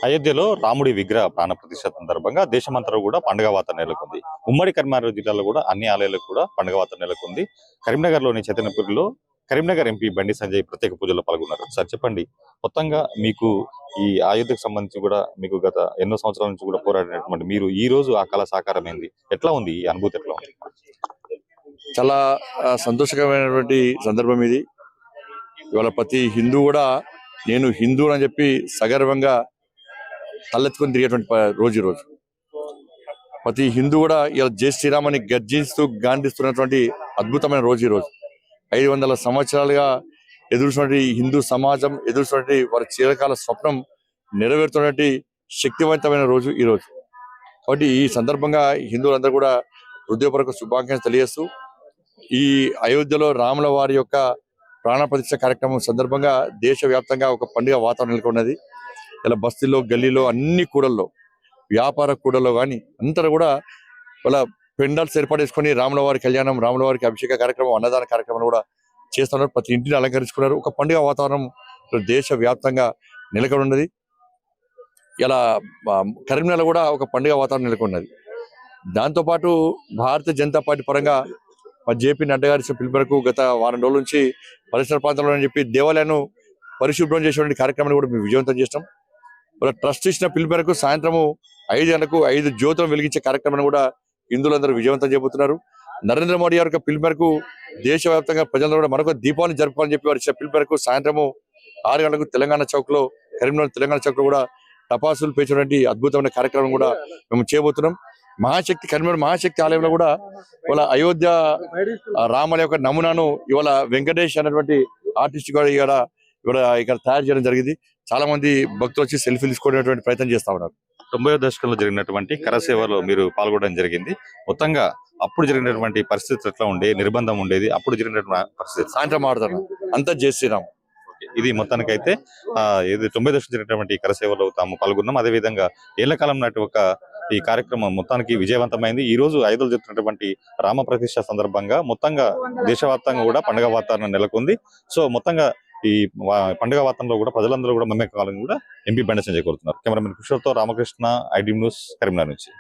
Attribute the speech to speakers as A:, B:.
A: అయోధ్యలో రాముడి విగ్రహ ప్రాణ ప్రతిష్ఠ సందర్భంగా దేశమంతా కూడా పండుగ వాతావరణం నెలకొంది. ఉమ్మడి కరీంనగర్ జిల్లాలో కూడా అన్ని ఆలయాలకు కూడా పండుగ వాతావరణం నెలకొంది. కరీంనగర్లోని చైతన్యపురిలో కరీంనగర్ ఎంపీ బండి సంజయ్ ప్రత్యేక పూజల్లో పాల్గొన్నారు. సార్ చెప్పండి, మొత్తంగా మీకు ఈ అయోధ్యకు సంబంధించి కూడా మీకు గత ఎన్నో సంవత్సరాల నుంచి కూడా పోరాడినటువంటి మీరు ఈ రోజు ఆ కళ సాకారమైంది, ఎట్లా ఉంది? ఈ అనుభూతి ఎట్లా ఉంది?
B: చాలా సంతోషకరమైనటువంటి సందర్భం ఇది. ఇవాళ ప్రతి హిందూ కూడా నేను హిందూ అని చెప్పి సగర్వంగా తలెత్తుకొని తిరిగేటువంటి రోజు ఈరోజు. ప్రతి హిందూ కూడా ఇలా జై శ్రీరామ్ అని గర్జిస్తూ గాంధిస్తున్నటువంటి అద్భుతమైన రోజు ఈరోజు. 500 సంవత్సరాలుగా ఎదురుస్తున్నటువంటి హిందూ సమాజం ఎదురుస్తున్నటువంటి వారి చిరకాల స్వప్నం నెరవేరుతున్నటువంటి శక్తివంతమైన రోజు ఈరోజు. కాబట్టి ఈ సందర్భంగా హిందువులందరూ కూడా హృదయపూర్వక శుభాకాంక్షలు తెలియజేస్తూ ఈ అయోధ్యలో రాముల వారి యొక్క ప్రాణ ప్రతిష్ఠ కార్యక్రమం సందర్భంగా దేశవ్యాప్తంగా ఒక పండుగ వాతావరణం నెలకొన్నది. ఇలా బస్తీల్లో, గల్లీలో, అన్ని కూడల్లో, వ్యాపార కూడల్లో కానీ అంతా కూడా వాళ్ళ పెండాల్స్ ఏర్పాటు చేసుకొని రాముల వారి కళ్యాణం, రాముల వారికి అభిషేక కార్యక్రమం, అన్నదాన కార్యక్రమం కూడా చేస్తున్నారు. ప్రతి ఇంటిని అలంకరించుకున్నారు. ఒక పండుగ వాతావరణం దేశవ్యాప్తంగా నెలకొని ఉన్నది. ఇలా కరీంనగర్ కూడా ఒక పండుగ వాతావరణం నెలకొన్నది. దాంతోపాటు భారతీయ జనతా పార్టీ పరంగా జేపీ నడ్డా గారి పిలుపు మేరకు గత వారం రోజుల నుంచి పరిసర ప్రాంతాల్లో అని చెప్పి దేవాలయాన్ని పరిశుభ్రం చేసేటువంటి కార్యక్రమాన్ని కూడా మేము విజయవంతం చేస్తాం. వాళ్ళ ట్రస్ట్ ఇచ్చిన పిలుపు మేరకు సాయంత్రము 5 గంటలకు 5 జ్యోతులను వెలిగించే కార్యక్రమాన్ని కూడా హిందువులందరూ విజయవంతం చేయబోతున్నారు. నరేంద్ర మోడీ గారి యొక్క పిలుపు మేరకు దేశవ్యాప్తంగా ప్రజలందరూ కూడా మరొక దీపావళి జరుపుకోవాలని చెప్పి వారి ఇచ్చిన పిలుపు మేరకు సాయంత్రము 6 గంటలకు తెలంగాణ చౌక్ లో, కరీంనగర్ తెలంగాణ చౌక్ లో కూడా టపాసులు పేర్చినటువంటి అద్భుతమైన కార్యక్రమం కూడా మేము చేయబోతున్నాం. కరీంనగర్ మహాశక్తి ఆలయంలో కూడా ఇవాళ అయోధ్య రాముల యొక్క నమూనాను ఇవాళ వెంకటేష్ అనేటువంటి ఆర్టిస్ట్ కూడా ఇక్కడ తయారు చేయడం జరిగింది. చాలా మంది భక్తులు వచ్చి సెల్ఫీలు తీసుకునేటువంటి ప్రయత్నం చేస్తా ఉన్నారు.
A: 90వ దశకంలో జరిగినటువంటి కరసేవలో మీరు పాల్గొనడం జరిగింది. మొత్తంగా అప్పుడు జరిగినటువంటి పరిస్థితి ఎట్లా ఉండే, నిర్బంధం ఉండేది? అప్పుడు జరిగినటువంటి పరిస్థితి
B: సాయంత్రం ఆడతాను అంతా జై శ్రీరామ్.
A: ఇది మొత్తానికైతే ఇది 90 దశకు జరిగినటువంటి కరసేవలో తాము పాల్గొన్నాం. అదేవిధంగా ఏళ్ల కాలం నాటి ఒక ఈ కార్యక్రమం మొత్తానికి విజయవంతమైంది. ఈ రోజు అయోధ్యలో జరుగుతున్నటువంటి రామ ప్రతిష్ఠ సందర్భంగా మొత్తంగా దేశవ్యాప్తంగా కూడా పండుగ వాతావరణం నెలకొంది. సో మొత్తంగా ఈ పండుగ వాతావరణంలో కూడా ప్రజలందరూ కూడా మమేకాలని కూడా ఎంపీ బండి సంజయ్ కోరుతున్నారు. కెమెరామెన్ కిషోర్తో రామకృష్ణ, ఐడి న్యూస్, కరీంనగర్ నుంచి.